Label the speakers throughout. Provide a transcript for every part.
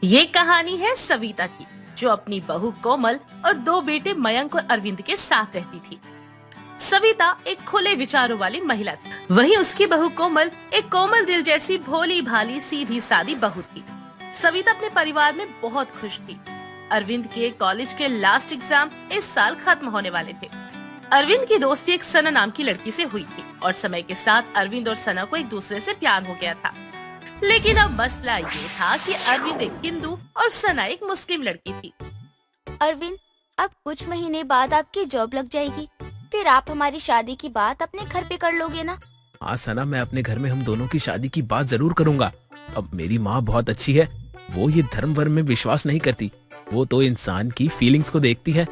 Speaker 1: ये कहानी है सविता की, जो अपनी बहू कोमल और दो बेटे मयंक और अरविंद के साथ रहती थी। सविता एक खुले विचारों वाली महिला थी, वहीं उसकी बहू कोमल एक कोमल दिल जैसी भोली भाली सीधी सादी बहू थी। सविता अपने परिवार में बहुत खुश थी। अरविंद के कॉलेज के लास्ट एग्जाम इस साल खत्म होने वाले थे। अरविंद की दोस्ती एक सना नाम की लड़की से हुई थी और समय के साथ अरविंद और सना को एक दूसरे से प्यार हो गया था। लेकिन अब मसला ये था कि अरविंद एक हिंदू और सना एक मुस्लिम लड़की थी।
Speaker 2: अरविंद, अब कुछ महीने बाद आपकी जॉब लग जाएगी, फिर आप हमारी शादी की बात अपने घर पे कर लोगे ना?
Speaker 3: हाँ सना, मैं अपने घर में हम दोनों की शादी की बात जरूर करूंगा। अब मेरी माँ बहुत अच्छी है, वो ये धर्म वर्म में विश्वास नहीं करती। वो तो इंसान की फीलिंग्स को देखती है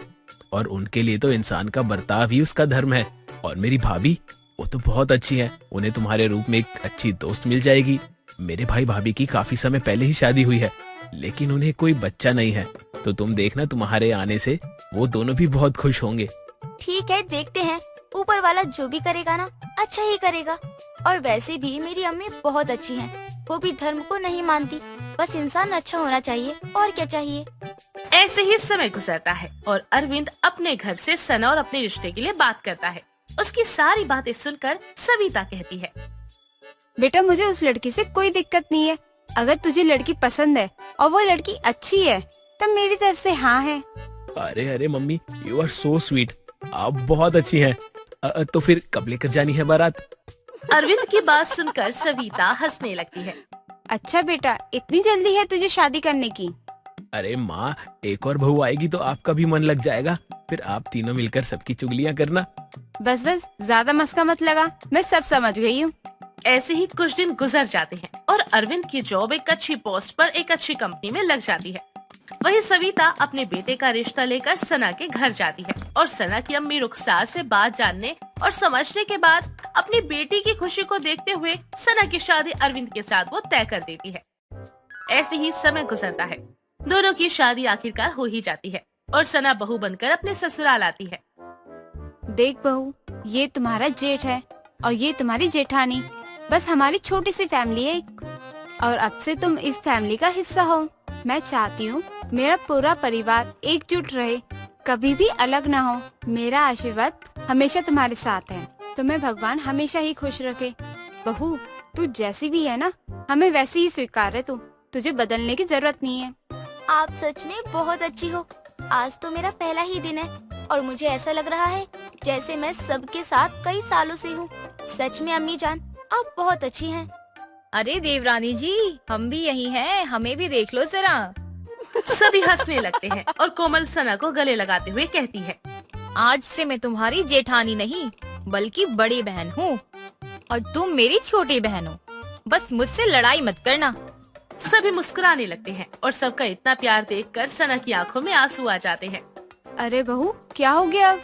Speaker 3: और उनके लिए तो इंसान का बर्ताव ही उसका धर्म है। और मेरी भाभी, वो तो बहुत अच्छी है, उन्हें तुम्हारे रूप में एक अच्छी दोस्त मिल जाएगी। मेरे भाई भाभी की काफी समय पहले ही शादी हुई है, लेकिन उन्हें कोई बच्चा नहीं है, तो तुम देखना तुम्हारे आने से वो दोनों भी बहुत खुश होंगे।
Speaker 2: ठीक है, देखते हैं। ऊपर वाला जो भी करेगा ना, अच्छा ही करेगा। और वैसे भी मेरी अम्मी बहुत अच्छी हैं, वो भी धर्म को नहीं मानती, बस इंसान अच्छा होना चाहिए, और क्या चाहिए।
Speaker 1: ऐसे ही समय गुजरता है और अरविंद अपने घर से सना और अपने रिश्ते के लिए बात करता है। उसकी सारी बातें सुनकर सविता कहती है,
Speaker 4: बेटा मुझे उस लड़की से कोई दिक्कत नहीं है। अगर तुझे लड़की पसंद है और वो लड़की अच्छी है, तब मेरी तरफ से हाँ है।
Speaker 3: अरे अरे mummy, you are so sweet, आप बहुत अच्छी हैं। तो फिर कब लेकर जानी है बारात?
Speaker 1: अरविंद की बात सुनकर सविता हंसने लगती है।
Speaker 4: अच्छा बेटा, इतनी जल्दी है तुझे शादी करने की?
Speaker 3: अरे माँ, एक और बहू आएगी तो आपका भी मन लग जाएगा, फिर आप तीनों मिलकर सबकी चुगलियाँ करना।
Speaker 4: बस बस, ज्यादा मस्का मत लगा, मैं सब समझ गई हूँ।
Speaker 1: ऐसे ही कुछ दिन गुजर जाते हैं और अरविंद की जॉब एक अच्छी पोस्ट पर एक अच्छी कंपनी में लग जाती है। वहीं सविता अपने बेटे का रिश्ता लेकर सना के घर जाती है और सना की अम्मी रुखसार से बात जानने और समझने के बाद अपनी बेटी की खुशी को देखते हुए सना की शादी अरविंद के साथ वो तय कर देती है। ऐसे ही समय गुजरता है, दोनों की शादी आखिरकार हो ही जाती है और सना बहू बनकर अपने ससुराल आती है।
Speaker 4: देख बहू, ये तुम्हारा जेठ है और ये तुम्हारी जेठानी। बस हमारी छोटी सी फैमिली है और अब से तुम इस फैमिली का हिस्सा हो। मैं चाहती हूँ मेरा पूरा परिवार एकजुट रहे, कभी भी अलग ना हो। मेरा आशीर्वाद हमेशा तुम्हारे साथ है। तुम्हें भगवान हमेशा ही खुश रखे। बहू, तू जैसी भी है ना, हमें वैसे ही स्वीकार है। तुझे बदलने की जरूरत नहीं है।
Speaker 2: आप सच में बहुत अच्छी हो। आज तो मेरा पहला ही दिन है और मुझे ऐसा लग रहा है जैसे मैं सबके साथ कई सालों से हूँ। सच में अम्मी जान, आप बहुत अच्छी हैं।
Speaker 5: अरे देवरानी जी, हम भी यही हैं, हमें भी देख लो जरा।
Speaker 1: सभी हंसने लगते हैं और कोमल सना को गले लगाते हुए कहती है,
Speaker 5: आज से मैं तुम्हारी जेठानी नहीं बल्कि बड़ी बहन हूँ और तुम मेरी छोटी बहन हो। बस मुझसे लड़ाई मत करना।
Speaker 1: सभी मुस्कुराने लगते हैं और सबका इतना प्यार देखकर सना की आंखों में आंसू आ जाते हैं।
Speaker 4: अरे बहू, क्या हो गया अब?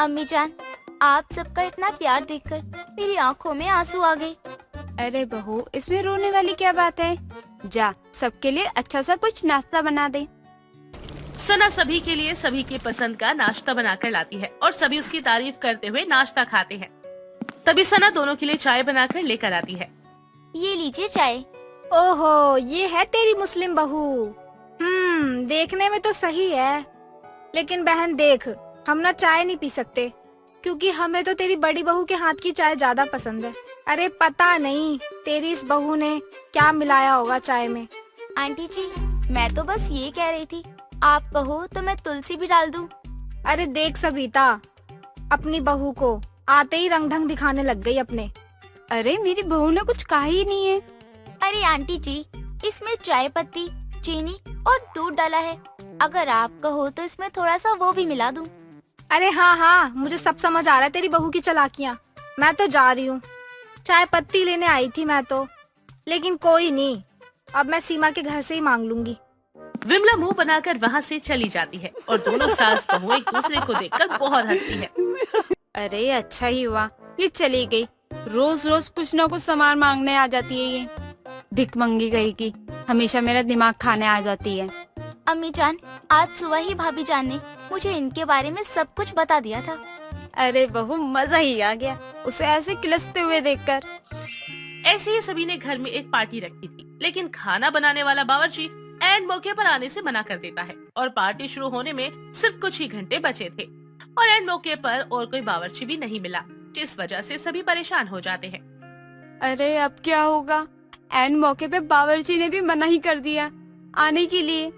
Speaker 2: अम्मी जान, आप सबका इतना प्यार देखकर मेरी आंखों में आंसू आ गए।
Speaker 4: अरे बहू, इसमें रोने वाली क्या बात है? जा, सबके लिए अच्छा सा कुछ नाश्ता बना दे।
Speaker 1: सना सभी के लिए सभी की पसंद का नाश्ता बनाकर लाती है और सभी उसकी तारीफ करते हुए नाश्ता खाते हैं। तभी सना दोनों के लिए चाय बनाकर लेकर आती है।
Speaker 2: ये लीजिए चाय।
Speaker 6: ओहो, ये है तेरी मुस्लिम बहू। देखने में तो सही है, लेकिन बहन देख, हम ना चाय नहीं पी सकते क्योंकि हमें तो तेरी बड़ी बहू के हाथ की चाय ज्यादा पसंद है। अरे पता नहीं तेरी इस बहू ने क्या मिलाया होगा चाय में।
Speaker 2: आंटी जी, मैं तो बस ये कह रही थी, आप कहो तो मैं तुलसी भी डाल दूं।
Speaker 6: अरे देख सविता, अपनी बहू को आते ही रंग ढंग दिखाने लग गई अपने।
Speaker 4: अरे मेरी बहू ने कुछ कहा ही नहीं है।
Speaker 2: अरे आंटी जी, इसमें चाय पत्ती, चीनी और दूध डाला है। अगर आप कहो तो इसमें थोड़ा सा वो भी मिला दूं।
Speaker 6: अरे हाँ हाँ, मुझे सब समझ आ रहा है तेरी बहू की चालाकियाँ। मैं तो जा रही हूँ, चाय पत्ती लेने आई थी मैं तो, लेकिन कोई नहीं, अब मैं सीमा के घर से ही मांग लूंगी।
Speaker 1: विमला मुंह बनाकर वहाँ से चली जाती है और दोनों सास बहू एक दूसरे को देखकर बहुत हंसती है।
Speaker 4: अरे अच्छा ही हुआ ये चली गई। रोज रोज कुछ न कुछ सामान मांगने आ जाती है। ये भिख मंगी गई की हमेशा मेरा दिमाग खाने आ जाती है।
Speaker 2: अम्मी जान, आज सुबह ही भाभी जान ने मुझे इनके बारे में सब कुछ बता दिया था।
Speaker 4: अरे बहू, मजा ही आ गया उसे ऐसे किलसते हुए देखकर।
Speaker 1: ऐसे ही सभी ने घर में एक पार्टी रखी थी, लेकिन खाना बनाने वाला बावर्ची एंड मौके पर आने से मना कर देता है और पार्टी शुरू होने में सिर्फ कुछ ही घंटे बचे थे और एंड मौके पर और कोई बावर्ची भी नहीं मिला, जिस वजह से सभी परेशान हो जाते हैं।
Speaker 4: अरे अब क्या होगा? एंड मौके पे बावर्ची ने भी मना ही कर दिया आने के लिए।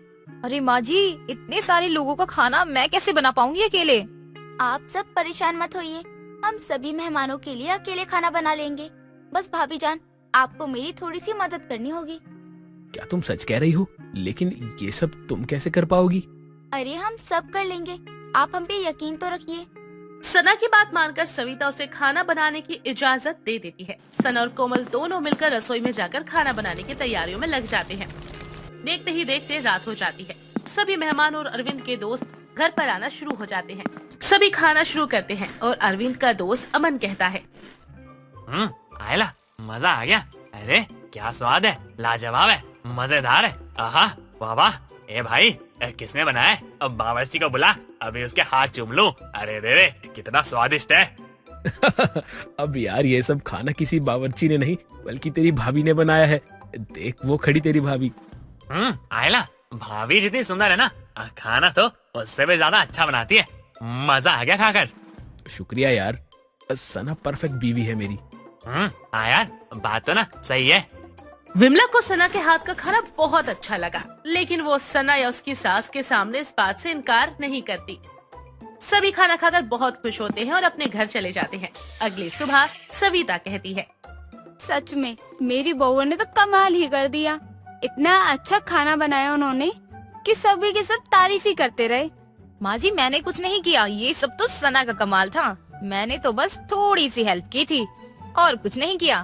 Speaker 5: अरे माँ जी, इतने सारे लोगों का खाना मैं कैसे बना पाऊंगी अकेले?
Speaker 2: आप सब परेशान मत होइए, हम सभी मेहमानों के लिए अकेले खाना बना लेंगे। बस भाभी जान, आपको मेरी थोड़ी सी मदद करनी होगी।
Speaker 3: क्या तुम सच कह रही हो? लेकिन ये सब तुम कैसे कर पाओगी?
Speaker 2: अरे हम सब कर लेंगे, आप हम पे यकीन तो रखिए।
Speaker 1: सना की बात मानकर सविता उसे खाना बनाने की इजाजत दे देती है। सना और कोमल दोनों मिलकर रसोई में जाकर खाना बनाने की तैयारियों में लग जाते हैं। देखते ही देखते रात हो जाती है। सभी मेहमान और अरविंद के दोस्त घर पर आना शुरू हो जाते हैं। सभी खाना शुरू करते हैं और अरविंद का दोस्त अमन कहता है,
Speaker 7: आयला, मजा आ गया। अरे क्या स्वाद है, लाजवाब है, मजेदार है। आहा, वाह वाह। ए भाई, किसने बनाया है? अब बावर्ची को बुला, अभी उसके हाथ चूम लूं। अरे रे, कितना स्वादिष्ट है।
Speaker 3: अब यार ये सब खाना किसी बावर्ची ने नहीं बल्कि तेरी भाभी ने बनाया है। देख वो खड़ी तेरी भाभी।
Speaker 7: आयला, भाभी जितनी सुंदर है ना, खाना तो उससे भी ज्यादा अच्छा बनाती है। मजा आ गया खाकर।
Speaker 3: शुक्रिया यार, सना परफेक्ट बीवी है मेरी।
Speaker 7: हाँ यार, बात तो ना सही है।
Speaker 1: विमला को सना के हाथ का खाना बहुत अच्छा लगा, लेकिन वो सना या उसकी सास के सामने इस बात से इनकार नहीं करती। सभी खाना खाकर बहुत खुश होते हैं और अपने घर चले जाते हैं। अगली सुबह सविता कहती है,
Speaker 4: सच में मेरी बहू ने तो कमाल ही कर दिया। इतना अच्छा खाना बनाया उन्होंने कि सभी के सब तारीफ ही करते रहे।
Speaker 5: माँ जी, मैंने कुछ नहीं किया, ये सब तो सना का कमाल था। मैंने तो बस थोड़ी सी हेल्प की थी और कुछ नहीं किया।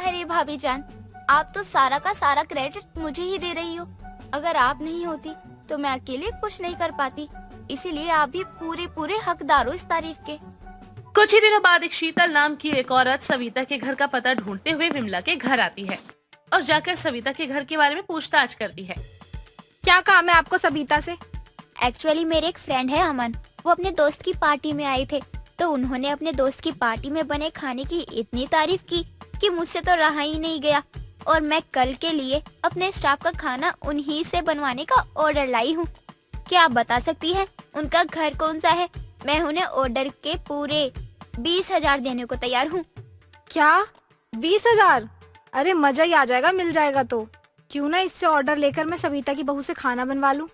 Speaker 2: अरे भाभी जान, आप तो सारा का सारा क्रेडिट मुझे ही दे रही हो। अगर आप नहीं होती तो मैं अकेले कुछ नहीं कर पाती, इसीलिए आप भी पूरे हकदार हो इस तारीफ के।
Speaker 1: कुछ ही दिनों बाद एक शीतल नाम की एक औरत सविता के घर का पता ढूंढते हुए विमला के घर आती है और जाकर सविता के घर के बारे में पूछताछ करती है।
Speaker 6: क्या काम है आपको सविता से?
Speaker 2: एक्चुअली मेरे एक फ्रेंड है अमन, वो अपने दोस्त की पार्टी में आए थे, तो उन्होंने अपने दोस्त की पार्टी में बने खाने की इतनी तारीफ की कि मुझसे तो रहा ही नहीं गया और मैं कल के लिए अपने स्टाफ का खाना उन्हीं से बनवाने का ऑर्डर लाई हूँ। क्या आप बता सकती हैं उनका घर कौन सा है? मैं उन्हें ऑर्डर के पूरे 20,000 देने को तैयार हूँ।
Speaker 6: क्या 20,000? अरे मजा ही आ जाएगा, मिल जाएगा तो। क्यों ना इससे ऑर्डर लेकर मैं सविता की बहू से खाना बनवा लूं।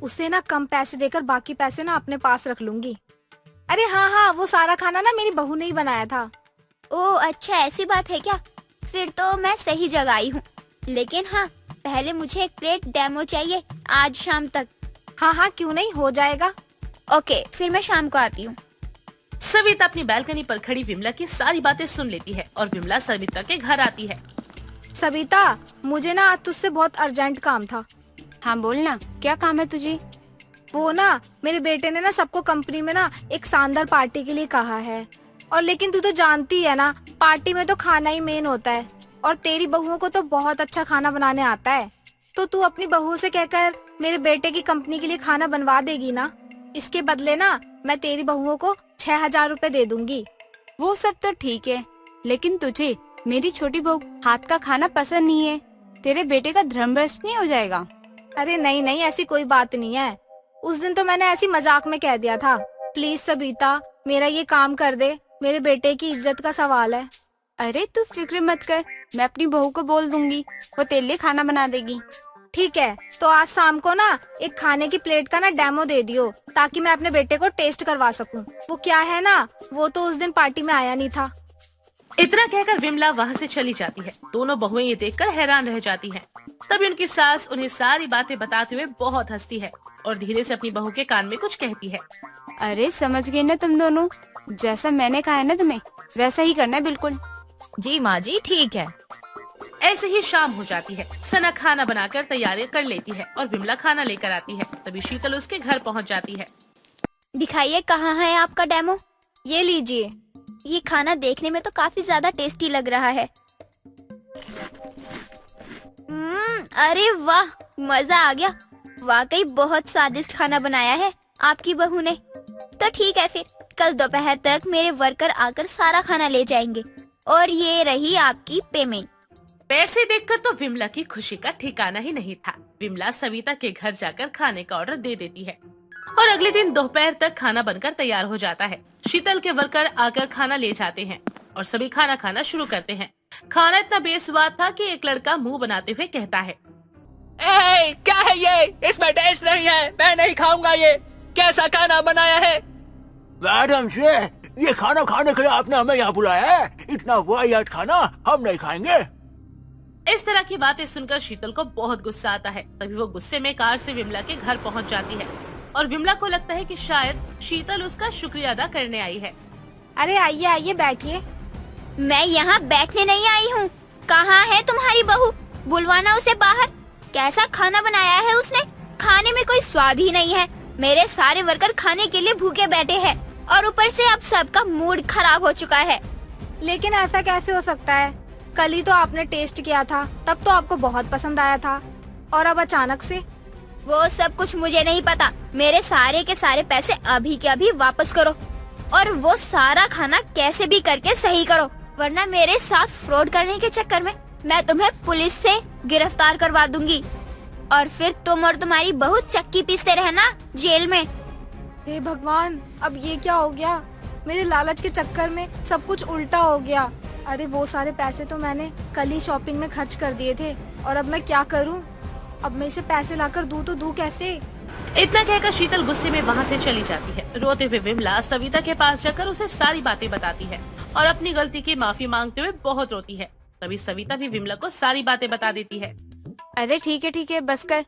Speaker 6: उसे ना कम पैसे देकर बाकी पैसे ना अपने पास रख लूंगी। अरे हाँ, वो सारा खाना ना मेरी बहू ने ही बनाया था।
Speaker 2: ओह अच्छा, ऐसी बात है क्या? फिर तो मैं सही जगह आई हूँ, लेकिन हाँ पहले मुझे एक प्लेट डेमो चाहिए आज शाम तक।
Speaker 6: हाँ, क्यों नहीं, हो जाएगा।
Speaker 2: ओके, फिर मैं शाम को आती हूँ।
Speaker 1: सविता अपनी बालकनी पर खड़ी विमला की सारी बातें सुन लेती है और विमला सविता के घर आती है।
Speaker 6: सविता, मुझे ना आज तुझसे बहुत अर्जेंट काम था।
Speaker 4: हाँ बोलना, क्या काम है तुझे?
Speaker 6: वो ना मेरे बेटे ने ना सबको कंपनी में ना एक शानदार पार्टी के लिए कहा है, और लेकिन तू तो जानती है ना, पार्टी में तो खाना ही मेन होता है और तेरी बहुओं को तो बहुत अच्छा खाना बनाने आता है। तो तू अपनी बहू से कहकर मेरे बेटे की कंपनी के लिए खाना बनवा देगी ना? इसके बदले ना मैं तेरी बहुओं को 6,000 रुपए दे दूंगी।
Speaker 4: वो सब तो ठीक है, लेकिन तुझे मेरी छोटी बहू हाथ का खाना पसंद नहीं है। तेरे बेटे का धर्म भ्रष्ट नहीं हो जाएगा?
Speaker 6: अरे नहीं, ऐसी कोई बात नहीं है। उस दिन तो मैंने ऐसी मजाक में कह दिया था। प्लीज सविता, मेरा ये काम कर दे, मेरे बेटे की इज्जत का सवाल है।
Speaker 4: अरे तू फिक्र मत कर, मैं अपनी बहू को बोल दूंगी, वो तेरे लिए खाना बना देगी।
Speaker 6: ठीक है, तो आज शाम को ना एक खाने की प्लेट का ना डेमो दे दियो, ताकि मैं अपने बेटे को टेस्ट करवा सकूं। वो क्या है ना, वो तो उस दिन पार्टी में आया नहीं था।
Speaker 1: इतना कहकर विमला वहाँ से चली जाती है। दोनों बहुएं ये देखकर हैरान रह जाती हैं। तभी उनकी सास उन्हें सारी बातें बताते हुए बहुत हंसती है और धीरे से अपनी बहू के कान में कुछ कहती है।
Speaker 4: अरे समझ गए ना तुम दोनों, जैसा मैंने कहा है ना तुम्हें वैसा ही करना है बिल्कुल।
Speaker 5: जी माँ जी, ठीक है।
Speaker 1: ऐसे ही शाम हो जाती है। सना खाना बनाकर तैयारियां कर लेती है और विमला खाना लेकर आती है। तभी शीतल उसके घर पहुंच जाती है।
Speaker 2: दिखाइए कहाँ है आपका डेमो।
Speaker 6: ये लीजिए।
Speaker 2: ये खाना देखने में तो काफी ज्यादा टेस्टी लग रहा है। अरे वाह, मजा आ गया। वाकई बहुत स्वादिष्ट खाना बनाया है आपकी बहू ने। तो ठीक है, फिर कल दोपहर तक मेरे वर्कर आकर सारा खाना ले जाएंगे और ये रही आपकी पेमेंट।
Speaker 1: पैसे देखकर तो विमला की खुशी का ठिकाना ही नहीं था। विमला सविता के घर जाकर खाने का ऑर्डर दे देती है और अगले दिन दोपहर तक खाना बनकर तैयार हो जाता है। शीतल के वर्कर आकर खाना ले जाते हैं और सभी खाना खाना शुरू करते हैं। खाना इतना बेस्वाद था कि एक लड़का मुंह बनाते हुए कहता है,
Speaker 8: ए, क्या है ये? इसमें टेस्ट नहीं है, मैं नहीं खाऊंगा ये। कैसा खाना बनाया है?
Speaker 9: मैडम जी, ये खाना खाने के लिए आपने हमें यहाँ बुलाया है? इतना वाहियात खाना हम नहीं खाएंगे।
Speaker 1: इस तरह की बातें सुनकर शीतल को बहुत गुस्सा आता है। तभी वो गुस्से में कार से विमला के घर पहुंच जाती है और विमला को लगता है कि शायद शीतल उसका शुक्रिया अदा करने आई है।
Speaker 6: अरे आइए आइए बैठिए।
Speaker 2: मैं यहाँ बैठने नहीं आई हूँ। कहाँ है तुम्हारी बहू? बुलवाना उसे बाहर। कैसा खाना बनाया है उसने? खाने में कोई स्वाद ही नहीं है। मेरे सारे वर्कर खाने के लिए भूखे बैठे हैं और ऊपर से अब सबका मूड खराब हो चुका है।
Speaker 6: लेकिन ऐसा कैसे हो सकता है? कल ही तो आपने टेस्ट किया था, तब तो आपको बहुत पसंद आया था, और अब अचानक से?
Speaker 2: वो सब कुछ मुझे नहीं पता। मेरे सारे के सारे पैसे अभी के अभी वापस करो और वो सारा खाना कैसे भी करके सही करो, वरना मेरे साथ फ्रॉड करने के चक्कर में मैं तुम्हें पुलिस से गिरफ्तार करवा दूंगी और फिर तुम और तुम्हारी बहू चक्की पीसते रहना जेल में।
Speaker 6: हे भगवान, अब ये क्या हो गया? मेरे लालच के चक्कर में सब कुछ उल्टा हो गया। अरे वो सारे पैसे तो मैंने कल ही शॉपिंग में खर्च कर दिए थे, और अब मैं क्या करूं? अब मैं इसे पैसे लाकर दूं तो दूं कैसे?
Speaker 1: इतना कहकर शीतल गुस्से में वहाँ से चली जाती है। रोते हुए विमला सविता के पास जाकर उसे सारी बातें बताती है और अपनी गलती की माफी मांगते हुए बहुत रोती है। तभी सविता भी विमला को सारी बातें बता देती है।
Speaker 4: अरे ठीक है, बस कर,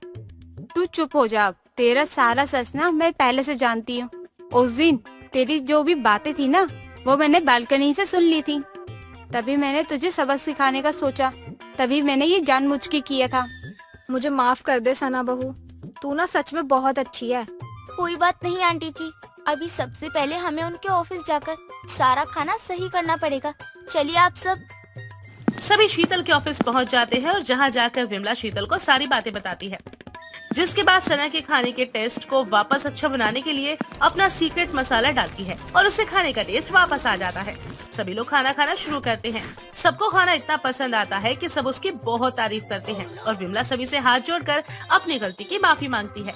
Speaker 4: तू चुप हो जा। तेरा सारा सच ना मैं पहले से जानती हूँ। उस दिन तेरी जो भी बातें थी ना, वो मैंने बालकनी से सुन ली थी। तभी मैंने तुझे सबक सिखाने का सोचा। तभी मैंने ये जानबूझ के किया था।
Speaker 6: मुझे माफ कर दे सना बहू, तू ना सच में बहुत अच्छी है।
Speaker 2: कोई बात नहीं आंटी जी, अभी सबसे पहले हमें उनके ऑफिस जाकर सारा खाना सही करना पड़ेगा। चलिए आप सब।
Speaker 1: सभी शीतल के ऑफिस पहुंच जाते हैं और जहां जाकर विमला शीतल को सारी बातें बताती है, जिसके बाद सना के खाने के टेस्ट को वापस अच्छा बनाने के लिए अपना सीक्रेट मसाला डालती है और उससे खाने का टेस्ट वापस आ जाता है। सभी लोग खाना खाना शुरू करते हैं। सबको खाना इतना पसंद आता है कि सब उसकी बहुत तारीफ करते हैं और विमला सभी से हाथ जोड़कर अपनी गलती की माफी मांगती है।